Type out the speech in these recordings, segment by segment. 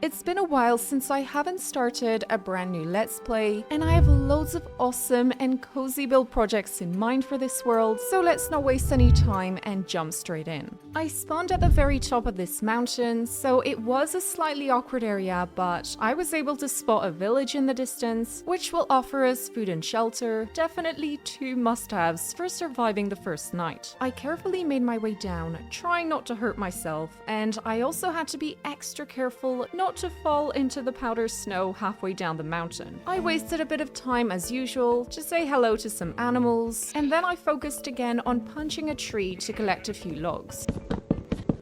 It's been a while since I haven't started a brand new Let's Play, and I have loads of awesome and cozy build projects in mind for this world, so let's not waste any time and jump straight in. I spawned at the very top of this mountain, so it was a slightly awkward area, but I was able to spot a village in the distance, which will offer us food and shelter, definitely two must-haves for surviving the first night. I carefully made my way down, trying not to hurt myself, and I also had to be extra careful not to fall into the powder snow halfway down the mountain. I wasted a bit of time as usual to say hello to some animals, and then I focused again on punching a tree to collect a few logs.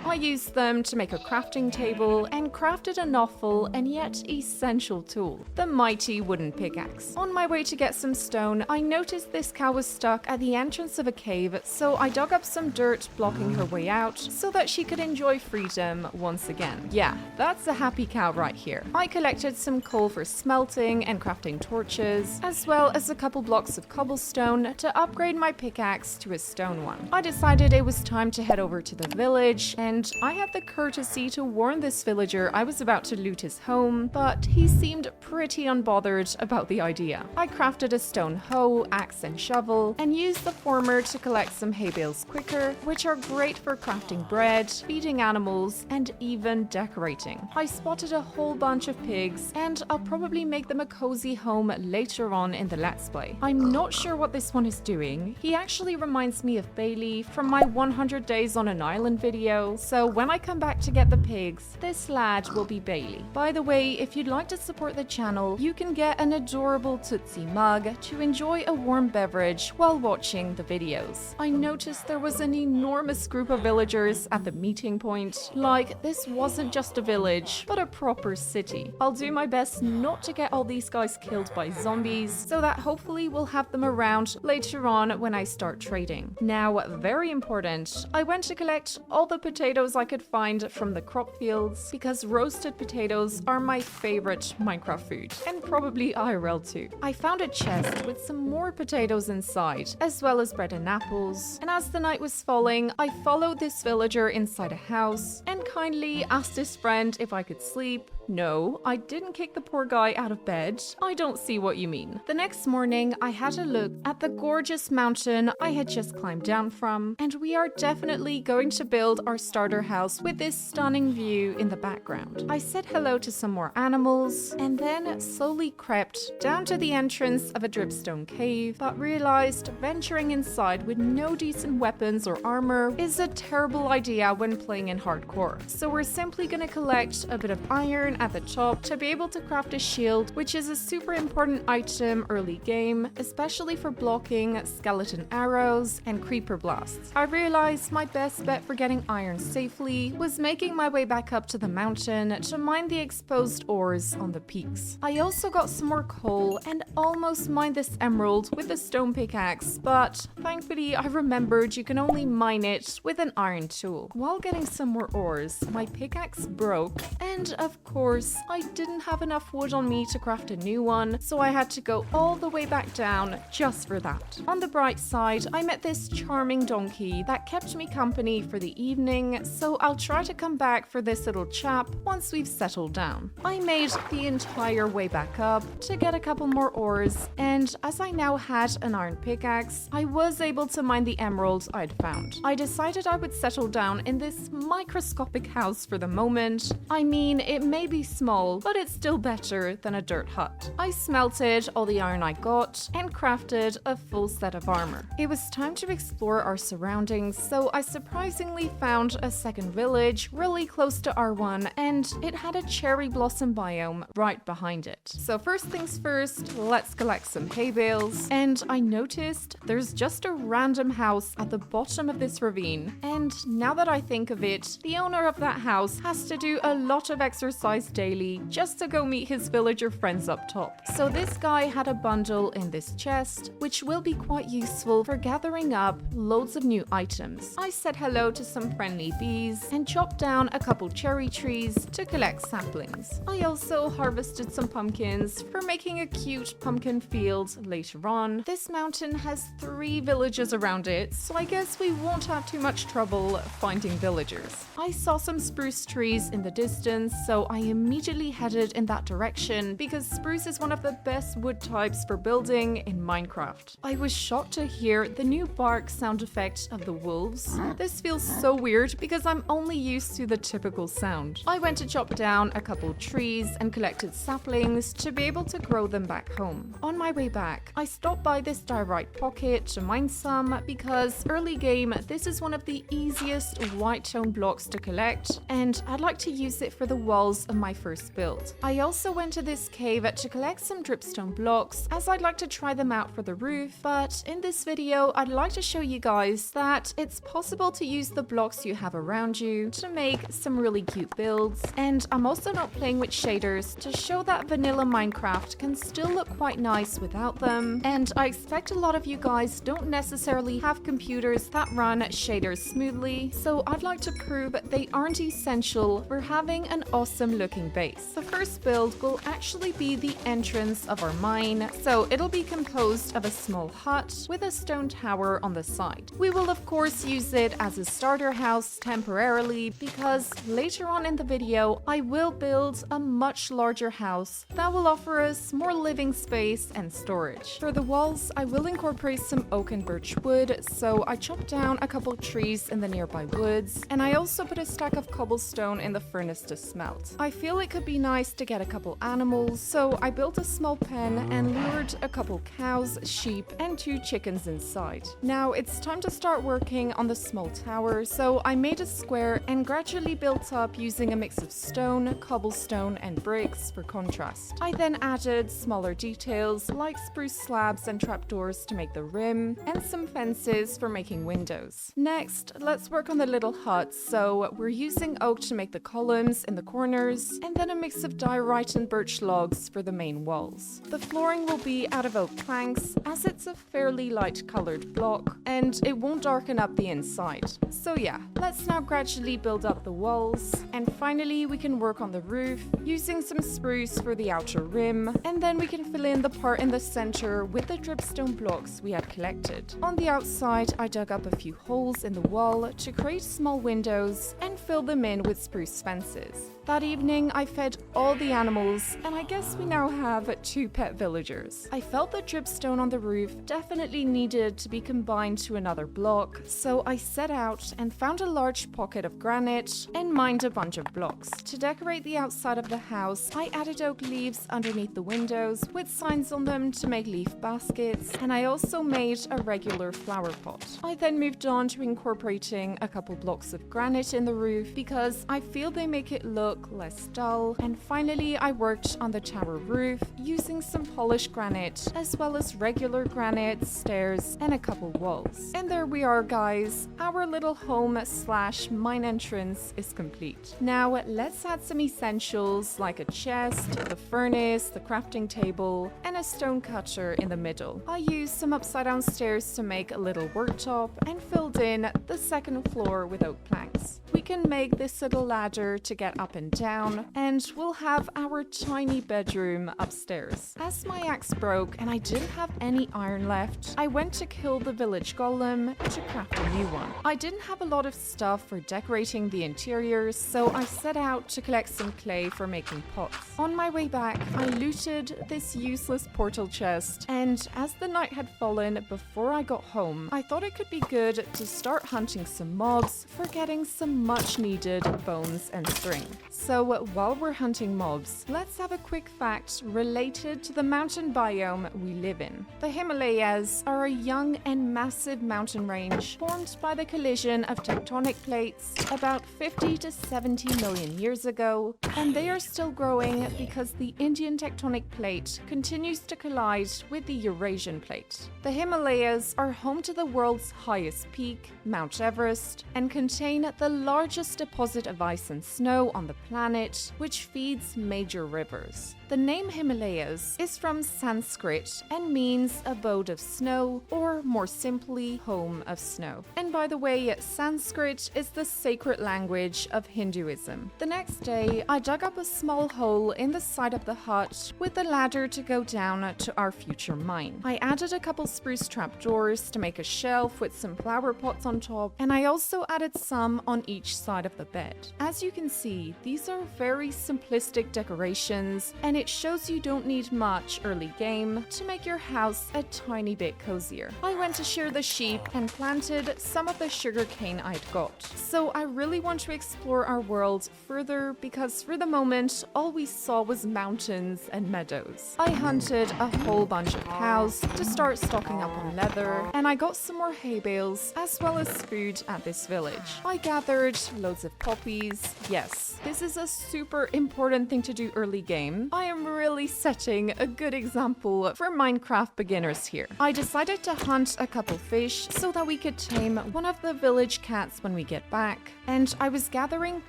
I used them to make a crafting table and crafted an awful and yet essential tool, the mighty wooden pickaxe. On my way to get some stone, I noticed this cow was stuck at the entrance of a cave, so I dug up some dirt blocking her way out so that she could enjoy freedom once again. Yeah, that's a happy cow right here. I collected some coal for smelting and crafting torches, as well as a couple blocks of cobblestone to upgrade my pickaxe to a stone one. I decided it was time to head over to the village, and I had the courtesy to warn this villager I was about to loot his home, but he seemed pretty unbothered about the idea. I crafted a stone hoe, axe and shovel, and used the former to collect some hay bales quicker, which are great for crafting bread, feeding animals, and even decorating. I spotted a whole bunch of pigs, and I'll probably make them a cozy home later on in the Let's Play. I'm not sure what this one is doing. He actually reminds me of Bailey from my 100 Days on an Island video, so when I come back to get the pigs, this lad will be Bailey. By the way, if you'd like to support the channel, you can get an adorable Tootsie mug to enjoy a warm beverage while watching the videos. I noticed there was an enormous group of villagers at the meeting point. Like, this wasn't just a village, but a proper city. I'll do my best not to get all these guys killed by zombies, so that hopefully we'll have them around later on when I start trading. Now, very important, I went to collect all the potatoes I could find from the crop fields, because roasted potatoes are my favorite Minecraft food, and probably IRL too. I found a chest with some more potatoes inside, as well as bread and apples, and as the night was falling, I followed this villager inside a house and kindly asked his friend if I could sleep. No, I didn't kick the poor guy out of bed. I don't see what you mean. The next morning, I had a look at the gorgeous mountain I had just climbed down from, and we are definitely going to build our starter house with this stunning view in the background. I said hello to some more animals, and then slowly crept down to the entrance of a dripstone cave, but realized venturing inside with no decent weapons or armor is a terrible idea when playing in hardcore. So we're simply gonna collect a bit of iron at the top to be able to craft a shield, which is a super important item early game, especially for blocking skeleton arrows and creeper blasts. I realized my best bet for getting iron safely was making my way back up to the mountain to mine the exposed ores on the peaks. I also got some more coal and almost mined this emerald with a stone pickaxe, but thankfully I remembered you can only mine it with an iron tool. While getting some more ores, my pickaxe broke, and of course I didn't have enough wood on me to craft a new one, so I had to go all the way back down just for that. On the bright side, I met this charming donkey that kept me company for the evening, so I'll try to come back for this little chap once we've settled down. I made the entire way back up to get a couple more ores, and as I now had an iron pickaxe, I was able to mine the emerald I'd found. I decided I would settle down in this microscopic house for the moment. I mean, it may be small, but it's still better than a dirt hut. I smelted all the iron I got and crafted a full set of armor. It was time to explore our surroundings, so I surprisingly found a second village really close to our one, and it had a cherry blossom biome right behind it. So first things first, let's collect some hay bales, and I noticed there's just a random house at the bottom of this ravine, and now that I think of it, the owner of that house has to do a lot of exercise daily just to go meet his villager friends up top. So this guy had a bundle in this chest, which will be quite useful for gathering up loads of new items. I said hello to some friendly honeybees and chopped down a couple cherry trees to collect saplings. I also harvested some pumpkins for making a cute pumpkin field later on. This mountain has 3 villages around it, so I guess we won't have too much trouble finding villagers. I saw some spruce trees in the distance, so I immediately headed in that direction because spruce is one of the best wood types for building in Minecraft. I was shocked to hear the new bark sound effect of the wolves. This feels so weird because I'm only used to the typical sound. I went to chop down a couple trees and collected saplings to be able to grow them back home. On my way back, I stopped by this diorite pocket to mine some because early game, this is one of the easiest white tone blocks to collect, and I'd like to use it for the walls of my first build. I also went to this cave to collect some dripstone blocks as I'd like to try them out for the roof, but in this video I'd like to show you guys that it's possible to use the blocks you have around you to make some really cute builds, and I'm also not playing with shaders to show that vanilla Minecraft can still look quite nice without them, and I expect a lot of you guys don't necessarily have computers that run shaders smoothly, so I'd like to prove they aren't essential for having an awesome looking base. The first build will actually be the entrance of our mine, so it'll be composed of a small hut with a stone tower on the side. We will of course use it as a starter house temporarily because later on in the video I will build a much larger house that will offer us more living space and storage. For the walls, I will incorporate some oak and birch wood, so I chopped down a couple trees in the nearby woods, and I also put a stack of cobblestone in the furnace to smelt. I feel it could be nice to get a couple animals, so I built a small pen and lured a couple cows, sheep, and 2 chickens inside. Now it's time to start working on the small tower, so I made a square and gradually built up using a mix of stone, cobblestone, and bricks for contrast. I then added smaller details like spruce slabs and trapdoors to make the rim, and some fences for making windows. Next, let's work on the little huts, so we're using oak to make the columns in the corners, and then a mix of diorite and birch logs for the main walls. The flooring will be out of oak planks, as it's a fairly light colored block, and it won't darken up the inside. So yeah, let's now gradually build up the walls, and finally we can work on the roof, using some spruce for the outer rim, and then we can fill in the part in the center with the dripstone blocks we had collected. On the outside, I dug up a few holes in the wall to create small windows and fill them in with spruce fences. That evening, I fed all the animals, and I guess we now have 2 pet villagers. I felt the dripstone on the roof definitely needed to be combined to another block, so I set out and found a large pocket of granite and mined a bunch of blocks. To decorate the outside of the house, I added oak leaves underneath the windows with signs on them to make leaf baskets, and I also made a regular flower pot. I then moved on to incorporating a couple blocks of granite in the roof because I feel they make it look less dull, and finally I worked on the tower roof using some polished granite as well as regular granite, stairs, and a couple walls. And there we are guys, our little home / mine entrance is complete. Now let's add some essentials like a chest, the furnace, the crafting table, and a stone cutter in the middle. I used some upside down stairs to make a little worktop and filled in the second floor with oak planks. We can make this little ladder to get up and down, and we'll have our tiny bedroom upstairs. As my axe broke and I didn't have any iron left, I went to kill the village golem to craft a new one. I didn't have a lot of stuff for decorating the interiors, so I set out to collect some clay for making pots. On my way back, I looted this useless portal chest, and as the night had fallen before I got home, I thought it could be good to start hunting some mobs for getting some much needed bones and string. So while we're hunting mobs, let's have a quick fact related to the mountain biome we live in. The Himalayas are a young and massive mountain range formed by the collision of tectonic plates about 50 to 70 million years ago, and they are still growing because the Indian tectonic plate continues to collide with the Eurasian plate. The Himalayas are home to the world's highest peak, Mount Everest, and contain the largest deposit of ice and snow on the planet, which feeds major rivers. The name Himalayas is from Sanskrit and means abode of snow, or more simply, home of snow. And by the way, Sanskrit is the sacred language of Hinduism. The next day, I dug up a small hole in the side of the hut with a ladder to go down to our future mine. I added a couple spruce trapdoors to make a shelf with some flower pots on top, and I also added some on each side of the bed. As you can see, these are very simplistic decorations, and it shows you don't need much early game to make your house a tiny bit cozier. I went to shear the sheep and planted some of the sugarcane I'd got. So I really want to explore our world further because for the moment, all we saw was mountains and meadows. I hunted a whole bunch of cows to start stocking up on leather, and I got some more hay bales as well as food at this village. I gathered loads of poppies. Yes, this is a super important thing to do early game. I am really setting a good example for Minecraft beginners here. I decided to hunt a couple fish so that we could tame one of the village cats when we get back, and I was gathering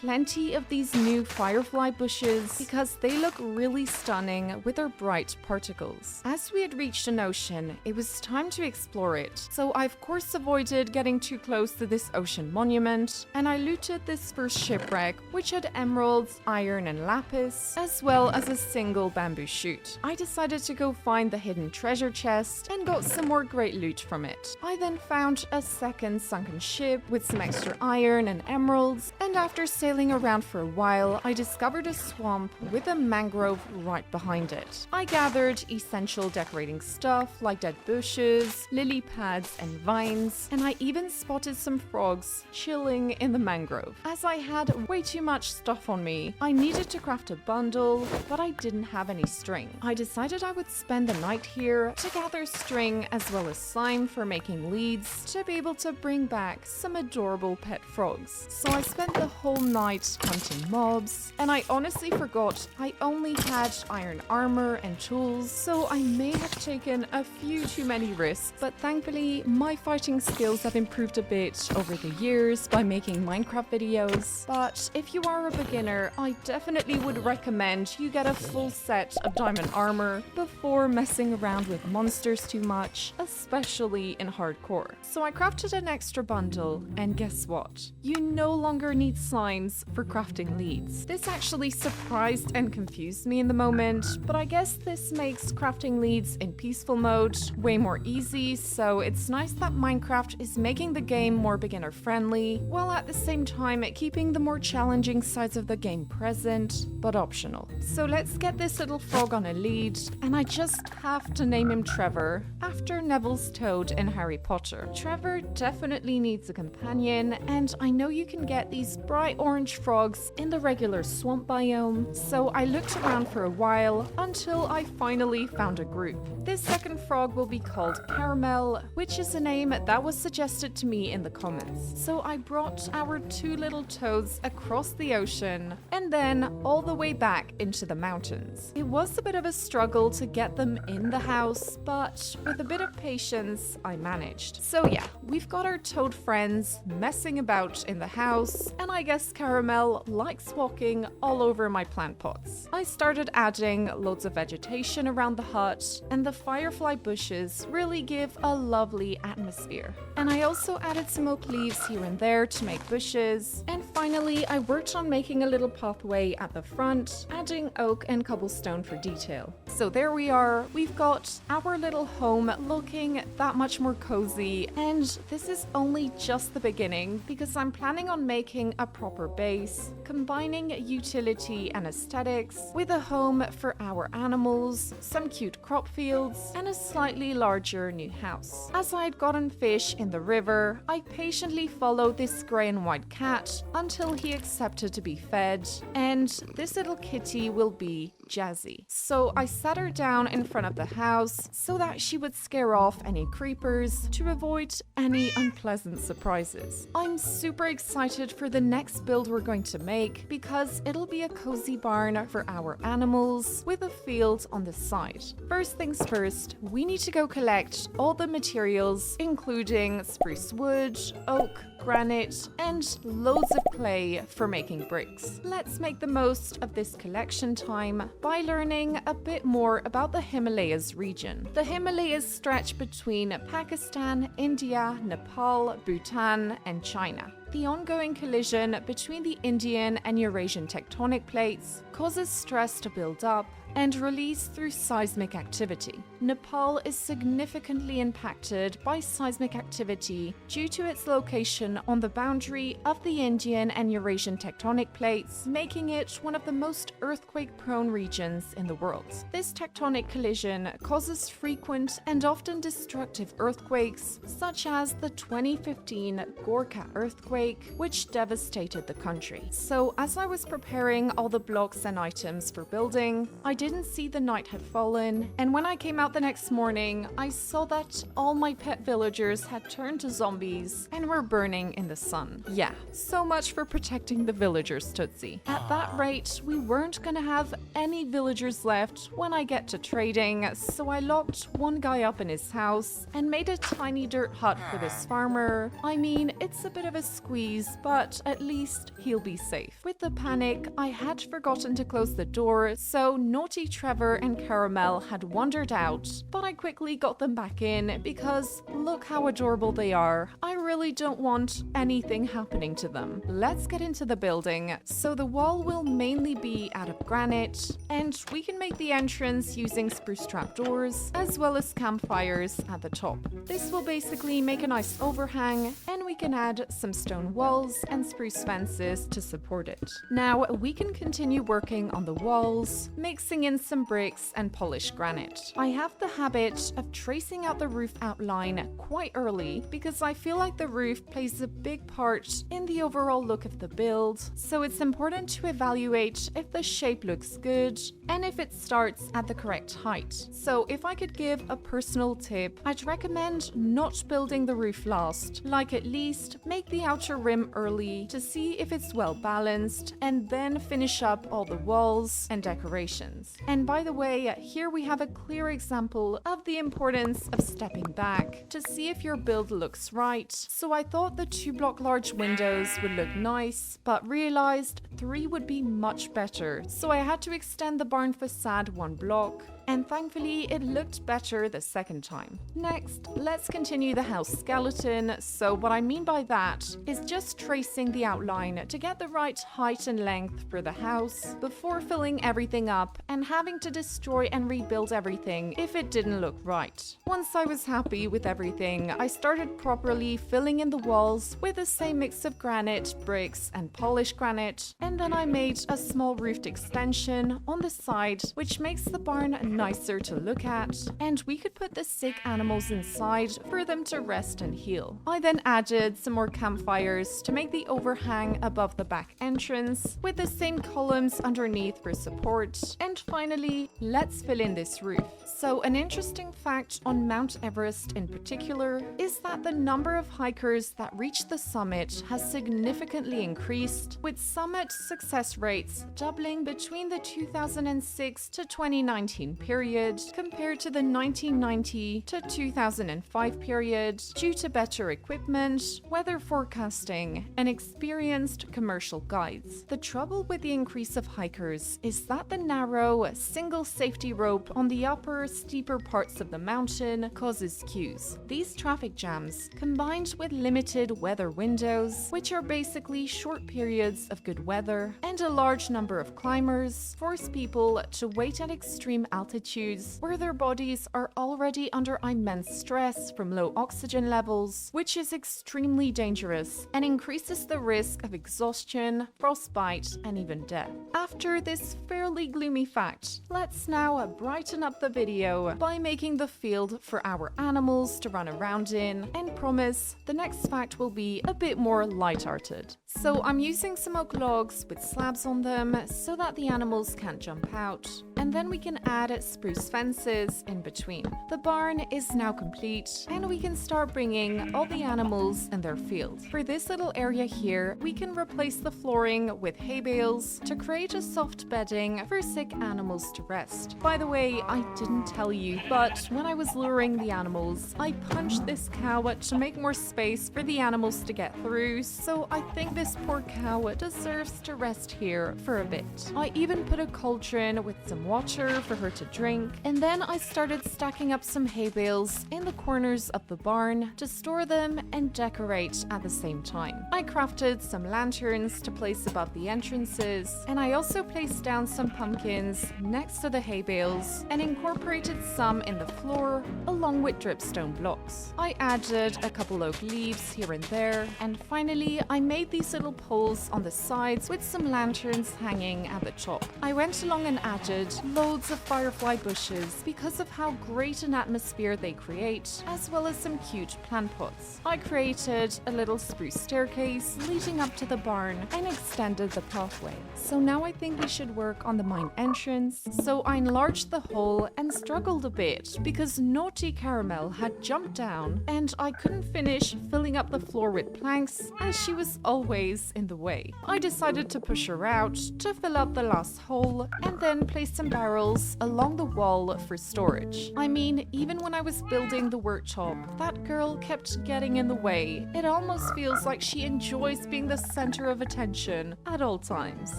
plenty of these new firefly bushes because they look really stunning with their bright particles. As we had reached an ocean, it was time to explore it, so I of course avoided getting too close to this ocean monument, and I looted this first shipwreck, which had emeralds, iron and lapis, as well as a single bamboo shoot. I decided to go find the hidden treasure chest and got some more great loot from it. I then found a second sunken ship with some extra iron and emeralds, and after sailing around for a while, I discovered a swamp with a mangrove right behind it. I gathered essential decorating stuff like dead bushes, lily pads and vines, and I even spotted some frogs chilling in the mangrove. As I had way too much stuff on me, I needed to craft a bundle, but I didn't have any string. I decided I would spend the night here to gather string as well as slime for making leads to be able to bring back some adorable pet frogs. So I spent the whole night hunting mobs, and I honestly forgot I only had iron armor and tools, so I may have taken a few too many risks, but thankfully my fighting skills have improved a bit over the years by making Minecraft videos. But if you are a beginner, I definitely would recommend you get a full set of diamond armor before messing around with monsters too much, especially in hardcore. So I crafted an extra bundle, and guess what? You no longer need signs for crafting leads. This actually surprised and confused me in the moment, but I guess this makes crafting leads in peaceful mode way more easy, so it's nice that Minecraft is making the game more beginner friendly, while at the same time keeping the more challenging sides of the game present, but optional. So let's get this little frog on a lead, and I just have to name him Trevor, after Neville's toad in Harry Potter. Trevor definitely needs a companion, and I know you can get these bright orange frogs in the regular swamp biome, so I looked around for a while until I finally found a group. This second frog will be called Caramel, which is a name that was suggested to me in the comments. So I brought our two little toads across the ocean and then all the way back into the mountains. It was a bit of a struggle to get them in the house, but with a bit of patience, I managed. So yeah, we've got our toad friends messing about in the house, and I guess Caramel likes walking all over my plant pots. I started adding loads of vegetation around the hut, and the firefly bushes really give a lovely atmosphere. And I also added some oak leaves here and there to make bushes, and finally I worked on making a little pathway at the front, adding oak and cobblestone for detail. So there we are, we've got our little home looking that much more cozy, and this is only just the beginning because I'm planning on making a proper base, combining utility and aesthetics with a home for our animals, some cute crop fields, and a slightly larger new house. As I had gotten fish in the river, I patiently followed this grey and white cat until he accepted to be fed, and this little kitty will be jazzy. So I sat her down in front of the house so that she would scare off any creepers to avoid any unpleasant surprises. I'm super excited for the next build we're going to make because it'll be a cozy barn for our animals with a field on the side. First things first, we need to go collect all the materials, including spruce wood, oak, granite, and loads of clay for making bricks. Let's make the most of this collection time by learning a bit more about the Himalayas region. The Himalayas stretch between Pakistan, India, Nepal, Bhutan, and China. The ongoing collision between the Indian and Eurasian tectonic plates causes stress to build up and release through seismic activity. Nepal is significantly impacted by seismic activity due to its location on the boundary of the Indian and Eurasian tectonic plates, making it one of the most earthquake-prone regions in the world. This tectonic collision causes frequent and often destructive earthquakes, such as the 2015 Gorkha earthquake, which devastated the country. So as I was preparing all the blocks and items for building, I didn't see the night had fallen, and when I came out the next morning, I saw that all my pet villagers had turned to zombies and were burning in the sun. Yeah, so much for protecting the villagers, Tootsie. At that rate, we weren't gonna have any villagers left when I get to trading, so I locked one guy up in his house and made a tiny dirt hut for this farmer. I mean, it's a bit of a squeeze, but at least he'll be safe. With the panic, I had forgotten to close the door, so naughty Trevor and Caramel had wandered out, but I quickly got them back in because look how adorable they are. I really don't want anything happening to them. Let's get into the building. So the wall will mainly be out of granite, and we can make the entrance using spruce trapdoors as well as campfires at the top. This will basically make a nice overhang, and we can add some stone walls and spruce fences to support it. Now we can continue working on the walls, mixing in some bricks and polished granite. I have the habit of tracing out the roof outline quite early because I feel like the roof plays a big part in the overall look of the build, so it's important to evaluate if the shape looks good and if it starts at the correct height. So if I could give a personal tip, I'd recommend not building the roof last, like at least make the outer rim early to see if it's well balanced and then finish up all the walls and decorations. And by the way, here we have a clear example of the importance of stepping back to see if your build looks right. So I thought the 2-block large windows would look nice, but realized 3 would be much better. So I had to extend the barn facade 1 block, and thankfully it looked better the second time. Next, let's continue the house skeleton. So what I mean by that is just tracing the outline to get the right height and length for the house before filling everything up and having to destroy and rebuild everything if it didn't look right. Once I was happy with everything, I started properly filling in the walls with the same mix of granite, bricks, and polished granite, and then I made a small roofed extension on the side, which makes the barn nicer to look at, and we could put the sick animals inside for them to rest and heal. I then added some more campfires to make the overhang above the back entrance with the same columns underneath for support, and finally, let's fill in this roof. So an interesting fact on Mount Everest in particular is that the number of hikers that reach the summit has significantly increased, with summit success rates doubling between the 2006 to 2019 period compared to the 1990 to 2005 period due to better equipment, weather forecasting, and experienced commercial guides. The trouble with the increase of hikers is that the narrow, single safety rope on the upper, steeper parts of the mountain causes queues. These traffic jams, combined with limited weather windows, which are basically short periods of good weather, and a large number of climbers, force people to wait at extreme altitudes where their bodies are already under immense stress from low oxygen levels, which is extremely dangerous and increases the risk of exhaustion, frostbite, and even death. After this fairly gloomy fact, let's now brighten up the video by making the field for our animals to run around in, and promise the next fact will be a bit more light-hearted. So I'm using some oak logs with slabs on them so that the animals can't jump out, and then we can add spruce fences in between. The barn is now complete, and we can start bringing all the animals in their field. For this little area here, we can replace the flooring with hay bales to create a soft bedding for sick animals to rest. By the way, I didn't tell you, but when I was luring the animals, I punched this cow to make more space for the animals to get through, so I think this poor cow deserves to rest here for a bit. I even put a cauldron with some water for her to drink, and then I started stacking up some hay bales in the corners of the barn to store them and decorate at the same time. I crafted some lanterns to place above the entrances, and I also placed down some pumpkins next to the hay bales and incorporated some in the floor along with dripstone blocks. I added a couple oak leaves here and there, and finally I made these little poles on the sides with some lanterns hanging at the top. I went along and added loads of firefly bushes because of how great an atmosphere they create, as well as some cute plant pots. I created a little spruce staircase leading up to the barn and extended the pathway. So now I think we should work on the mine entrance. So I enlarged the hole and struggled a bit because naughty Caramel had jumped down and I couldn't finish filling up the floor with planks as she was always in the way. I decided to push her out to fill up the last hole and then place some barrels along the wall for storage. I mean, even when I was building the worktop, that girl kept getting in the way. It almost feels like she enjoys being the center of attention at all times.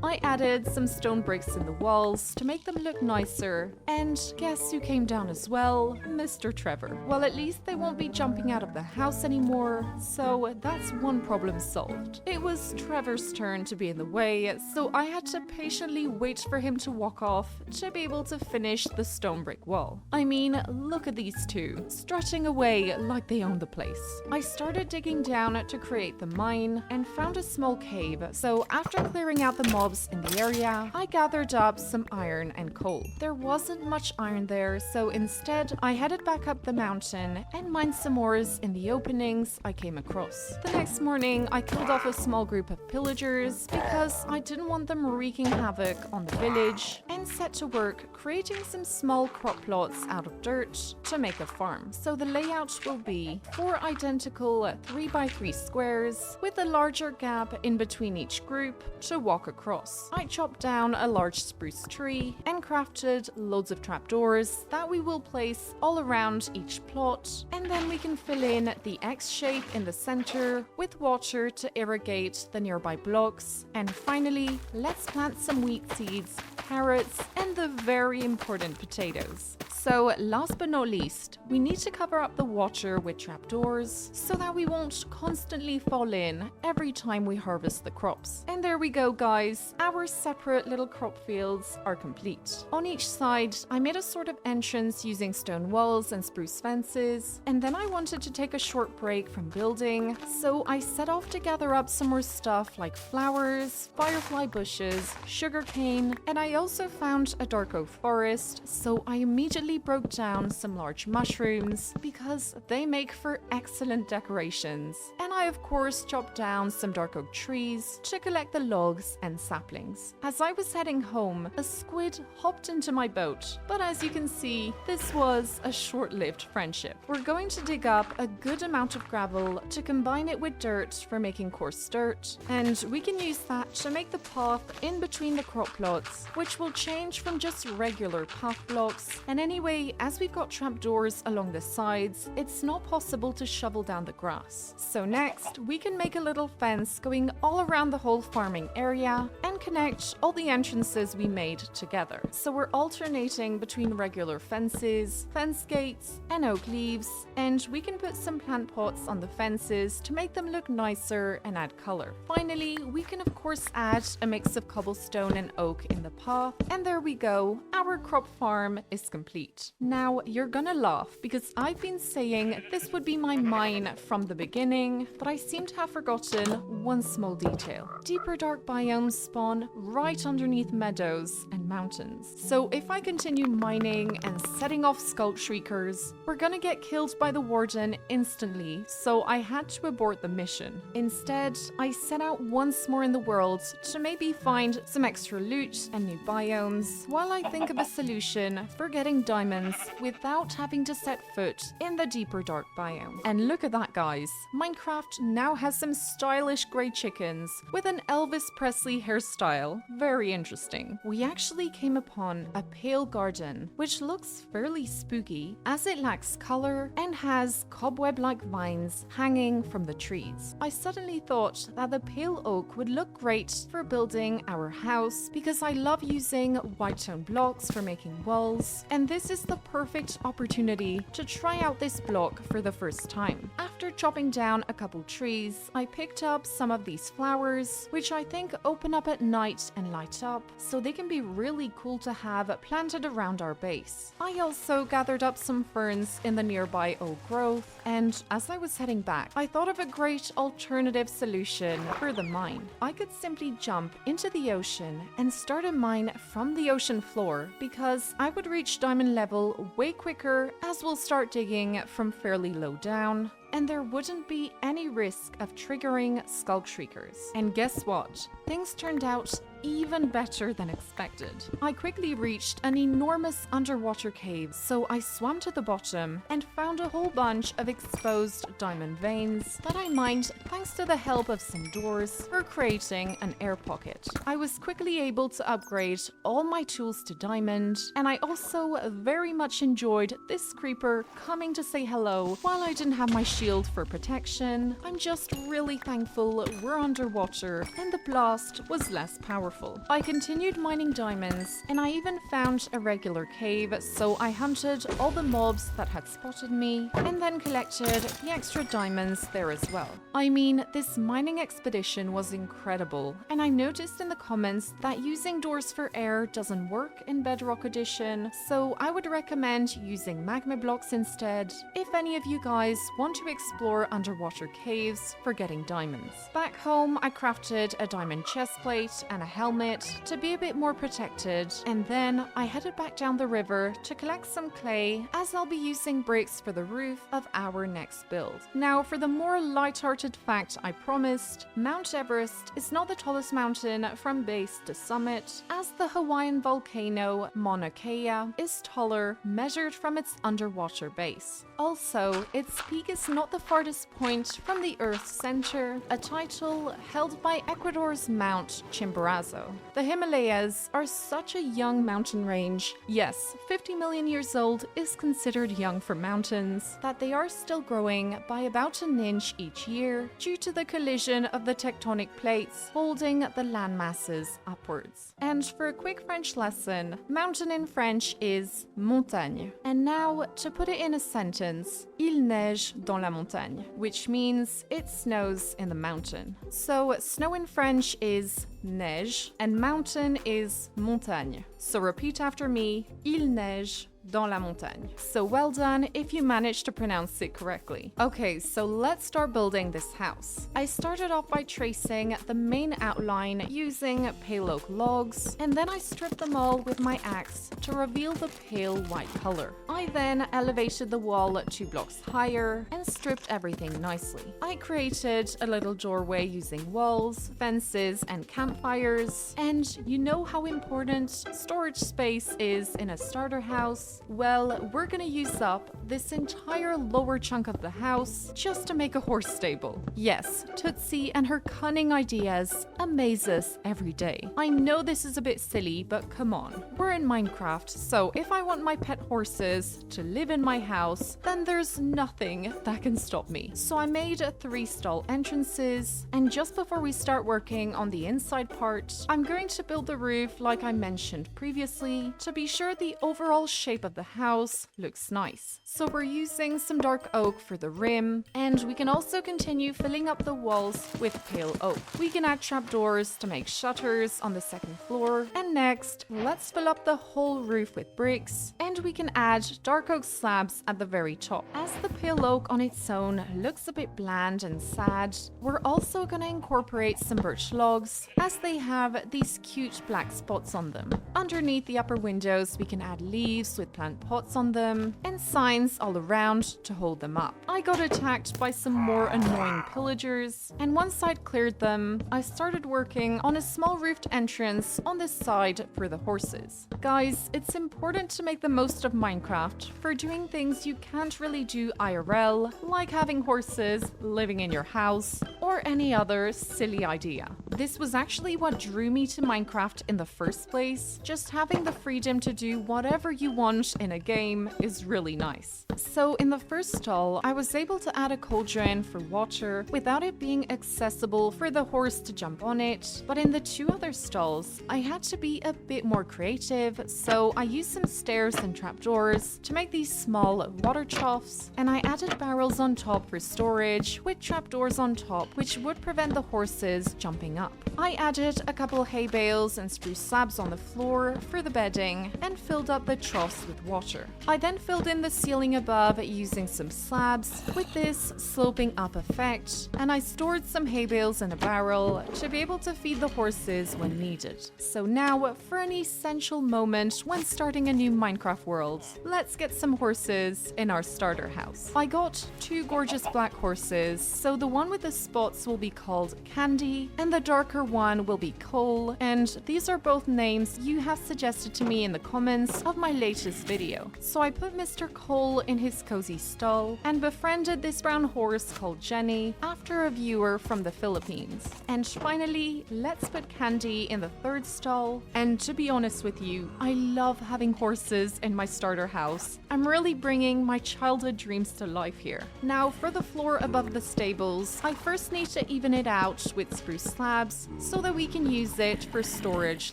I added some stone bricks in the walls to make them look nicer, and guess who came down as well? Mr. Trevor. Well, at least they won't be jumping out of the house anymore, so that's one problem solved. It was Trevor's turn to be in the way, so I had to patiently wait for him to walk off to be able to finish the stone brick wall. I mean, look at these two, strutting away like they own the place. I started digging down to create the mine and found a small cave, so after clearing out the mobs in the area, I gathered up some iron and coal. There wasn't much iron there, so instead I headed back up the mountain and mined some ores in the openings I came across. The next morning, I killed off a small group of pillagers because I didn't want them wreaking havoc on the village, and set to work creating some small crop plots out of dirt to make a farm. So the layout will be 4 identical 3x3 squares with a larger gap in between each group to walk across. I chopped down a large spruce tree and crafted loads of trapdoors that we will place all around each plot, and then we can fill in the X shape in the center with water to irrigate the nearby blocks. And finally, let's plant some wheat seeds, carrots, and the very important potatoes. So last but not least, we need to cover up the water with trapdoors so that we won't constantly fall in every time we harvest the crops. And there we go, guys. Our separate little crop fields are complete. On each side, I made a sort of entrance using stone walls and spruce fences, and then I wanted to take a short break from building, so I set off to gather up some more stuff like flowers, firefly bushes, sugarcane, and I also found a dark oak forest, so I immediately broke down some large mushrooms because they make for excellent decorations. And I of course chopped down some dark oak trees to collect the logs and saplings. As I was heading home, a squid hopped into my boat, but as you can see, this was a short-lived friendship. We're going to dig up a good amount of gravel to combine it with dirt for making coarse dirt, and we can use that to make the path in between the crop plots, which will change from just regular path blocks. And anyway, as we've got trapdoors along the sides, it's not possible to shovel down the grass. So next, we can make a little fence going all around the whole farming area and connect all the entrances we made together. So we're alternating between regular fences, fence gates, and oak leaves, and we can put some plant pots on the fences to make them look nicer and add color. Finally, we can of course add a mix of cobblestone and oak in the path, and there we go, our crop farm is complete. street. Now, you're gonna laugh because I've been saying this would be my mine from the beginning, but I seem to have forgotten one small detail. Deeper dark biomes spawn right underneath meadows and mountains. So if I continue mining and setting off skull shriekers, we're gonna get killed by the warden instantly, so I had to abort the mission. Instead, I set out once more in the world to maybe find some extra loot and new biomes, while I think of a solution for getting diamonds without having to set foot in the deeper dark biome. And look at that, guys. Minecraft now has some stylish grey chickens with an Elvis Presley hairstyle. Very interesting. We actually came upon a pale garden, which looks fairly spooky as it lacks color and has cobweb-like vines hanging from the trees. I suddenly thought that the pale oak would look great for building our house because I love using white tone blocks for making walls, and this is the perfect opportunity to try out this block for the first time. After chopping down a couple trees, I picked up some of these flowers, which I think open up at night and light up, so they can be really cool to have planted around our base. I also gathered up some ferns in the nearby oak grove, and as I was heading back, I thought of a great alternative solution for the mine. I could simply jump into the ocean and start a mine from the ocean floor because I would reach diamond level way quicker as we'll start digging from fairly low down, and there wouldn't be any risk of triggering skull shriekers. And guess what? Things turned out even better than expected. I quickly reached an enormous underwater cave, so I swam to the bottom and found a whole bunch of exposed diamond veins that I mined thanks to the help of some doors for creating an air pocket. I was quickly able to upgrade all my tools to diamond, and I also very much enjoyed this creeper coming to say hello while I didn't have my shield for protection. I'm just really thankful we're underwater and the blast was less powerful. I continued mining diamonds, and I even found a regular cave, so I hunted all the mobs that had spotted me and then collected the extra diamonds there as well. I mean, this mining expedition was incredible, and I noticed in the comments that using doors for air doesn't work in Bedrock Edition, so I would recommend using magma blocks instead if any of you guys want to explore underwater caves for getting diamonds. Back home, I crafted a diamond chestplate and a helmet to be a bit more protected, and then I headed back down the river to collect some clay as I'll be using bricks for the roof of our next build. Now, for the more light-hearted fact I promised, Mount Everest is not the tallest mountain from base to summit, as the Hawaiian volcano Mauna Kea is taller measured from its underwater base. Also, its peak is not the farthest point from the Earth's center, a title held by Ecuador's Mount Chimborazo. The Himalayas are such a young mountain range. Yes, 50 million years old is considered young for mountains, that they are still growing by about an inch each year due to the collision of the tectonic plates holding the land masses upwards. And for a quick French lesson, mountain in French is montagne. And now, to put it in a sentence, il neige dans la montagne, which means it snows in the mountain. So snow in French is neige and mountain is montagne. So repeat after me, il neige dans la montagne. So well done if you managed to pronounce it correctly. Okay, so let's start building this house. I started off by tracing the main outline using pale oak logs, and then I stripped them all with my axe to reveal the pale white color. I then elevated the wall 2 blocks higher and stripped everything nicely. I created a little doorway using walls, fences, and campfires, and you know how important storage space is in a starter house. Well, we're gonna use up this entire lower chunk of the house just to make a horse stable. Yes, Tootsie and her cunning ideas amaze us every day. I know this is a bit silly, but come on. We're in Minecraft, so if I want my pet horses to live in my house, then there's nothing that can stop me. So I made 3 stall entrances, and just before we start working on the inside part, I'm going to build the roof like I mentioned previously to be sure the overall shape of the house looks nice. So we're using some dark oak for the rim, and we can also continue filling up the walls with pale oak. We can add trapdoors to make shutters on the second floor, and next, let's fill up the whole roof with bricks and and we can add dark oak slabs at the very top. As the pale oak on its own looks a bit bland and sad, we're also going to incorporate some birch logs as they have these cute black spots on them. Underneath the upper windows, we can add leaves with plant pots on them and signs all around to hold them up. I got attacked by some more annoying pillagers, and once I'd cleared them, I started working on a small roofed entrance on this side for the horses. Guys, it's important to make the most of Minecraft for doing things you can't really do IRL, like having horses, living in your house, or any other silly idea. This was actually what drew me to Minecraft in the first place. Just having the freedom to do whatever you want in a game is really nice. So in the first stall, I was able to add a cauldron for water without it being accessible for the horse to jump on it, but in the two other stalls, I had to be a bit more creative, so I used some stairs and trapdoors to make these small water troughs, and I added barrels on top for storage with trapdoors on top, which would prevent the horses jumping up. I added a couple hay bales and spruce slabs on the floor for the bedding and filled up the troughs with water. I then filled in the ceiling above using some slabs with this sloping up effect, and I stored some hay bales in a barrel to be able to feed the horses when needed. So now for an essential moment when starting a new Minecraft world, let's get some horses in our starter house. I got two gorgeous black horses, so the one with the spots will be called Candy and the darker one will be Cole, and these are both names you have suggested to me in the comments of my latest video. So I put Mr. Cole in his cozy stall and befriended this brown horse called Jenny after a viewer from the Philippines. And finally, let's put Candy in the third stall. And to be honest with you, I love having horses in my starter house. I'm really bringing my childhood dreams to life here. Now for the floor above the stables, I first need to even it out with spruce slabs so that we can use it for storage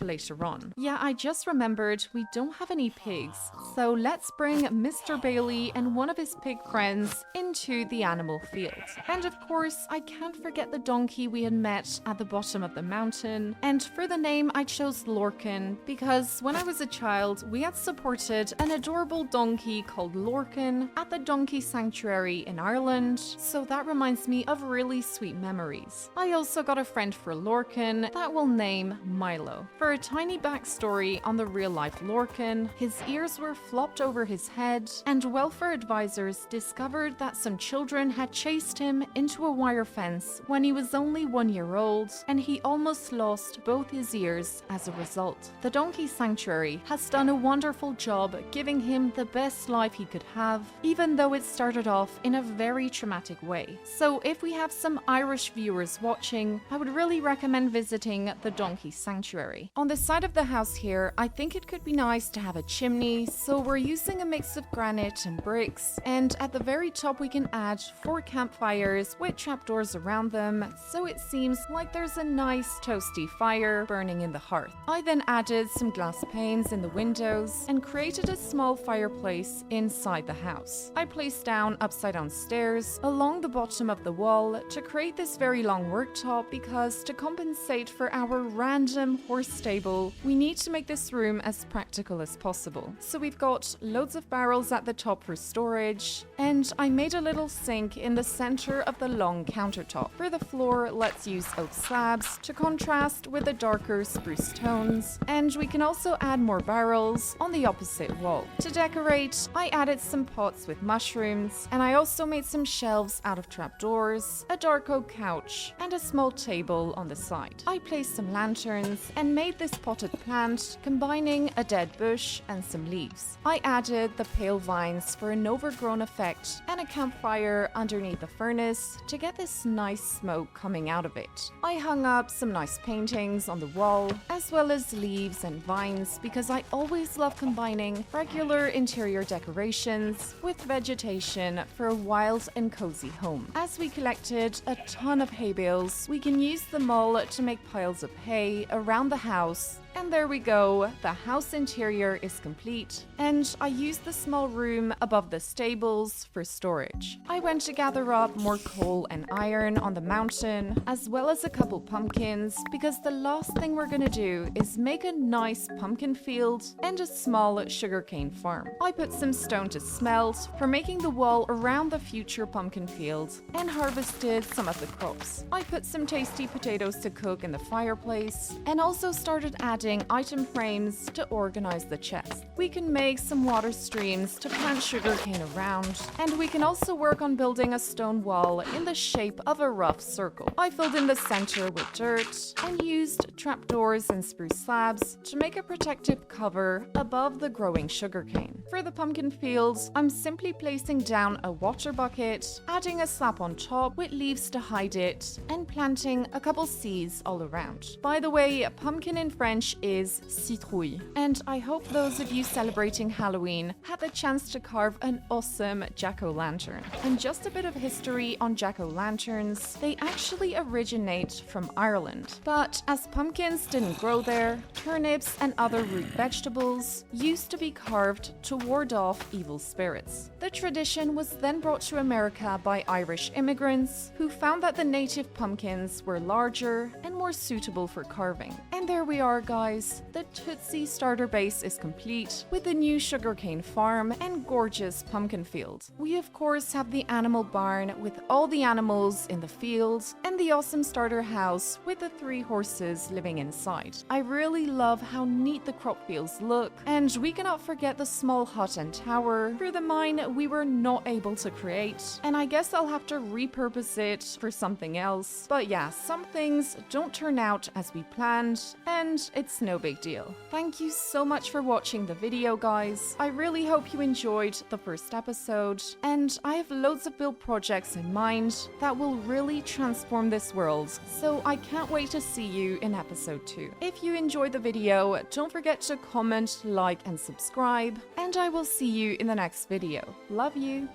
later on. Yeah, I just remembered we don't have any pigs, so let's bring Mr. Bailey and one of his pig friends into the animal field. And of course, I can't forget the donkey we had met at the bottom of the mountain. And for the name, I chose Lorcan because when I was a child, we had supported an adorable donkey called Lorcan at the Donkey Sanctuary in Ireland, so that reminds me of really sweet memories. I also got a friend for Lorcan that we'll name Milo. For a tiny backstory on the real-life Lorcan, his ears were flopped over his head, and welfare advisors discovered that some children had chased him into a wire fence when he was only 1 year old, and he almost lost both his ears as a result. The Donkey Sanctuary has done a wonderful job giving him the best life he could have, even though it started off in a very traumatic way. So if we have some Irish viewers watching, I would really recommend visiting the Donkey Sanctuary. On the side of the house here, I think it could be nice to have a chimney, so we're using a mix of granite and bricks, and at the very top we can add 4 campfires with trapdoors around them, so it seems like there's a nice toasty fire burning in the hearth. I then added some glass panes in the windows and created a small fireplace inside the house. I placed down upside down stairs along the bottom of the wall to create this very long worktop because to compensate for our random horse stable, we need to make this room as practical as possible. So we've got loads of barrels at the top for storage, and I made a little sink in the center of the long countertop. For the floor, let's use oak slabs to contrast with the darker spruce tones, and we can also add more barrels on the opposite wall. To decorate, I added some pots with mushrooms, and I also made some shelves out of trapdoors, a dark oak couch, and a small table on the side. I placed some lanterns and made this potted plant, combining a dead bush and some leaves. I added the pale vines for an overgrown effect and a campfire underneath the furnace to get this nice smoke coming out of it. I hung up some nice paintings on the wall, as well as leaves and vines, because I always love combining regular interior decorations with vegetation for a wild and cozy home. As we collected a ton of hay bales, we can use them all to make piles of hay around the house And there we go, the house interior is complete, and I used the small room above the stables for storage. I went to gather up more coal and iron on the mountain, as well as a couple pumpkins, because the last thing we're gonna do is make a nice pumpkin field and a small sugarcane farm. I put some stone to smelt for making the wall around the future pumpkin field, and harvested some of the crops. I put some tasty potatoes to cook in the fireplace, and also started adding item frames to organize the chest. We can make some water streams to plant sugarcane around, and we can also work on building a stone wall in the shape of a rough circle. I filled in the center with dirt and used trapdoors and spruce slabs to make a protective cover above the growing sugarcane. For the pumpkin fields, I'm simply placing down a water bucket, adding a slab on top with leaves to hide it, and planting a couple seeds all around. By the way, pumpkin in French is citrouille, and I hope those of you celebrating Halloween had the chance to carve an awesome jack-o'-lantern. And just a bit of history on jack-o'-lanterns, they actually originate from Ireland. But as pumpkins didn't grow there, turnips and other root vegetables used to be carved to ward off evil spirits. The tradition was then brought to America by Irish immigrants who found that the native pumpkins were larger and more suitable for carving. And there we are, guys. The Tootsie starter base is complete with the new sugarcane farm and gorgeous pumpkin field. We of course have the animal barn with all the animals in the field, and the awesome starter house with the 3 horses living inside. I really love how neat the crop fields look, and we cannot forget the small hut and tower for the mine we were not able to create, and I guess I'll have to repurpose it for something else. But yeah, some things don't turn out as we planned, and it's no big deal. Thank you so much for watching the video, guys. I really hope you enjoyed the first episode, and I have loads of build projects in mind that will really transform this world, so I can't wait to see you in episode 2. If you enjoyed the video, don't forget to comment, like, and subscribe, and I will see you in the next video. Love you!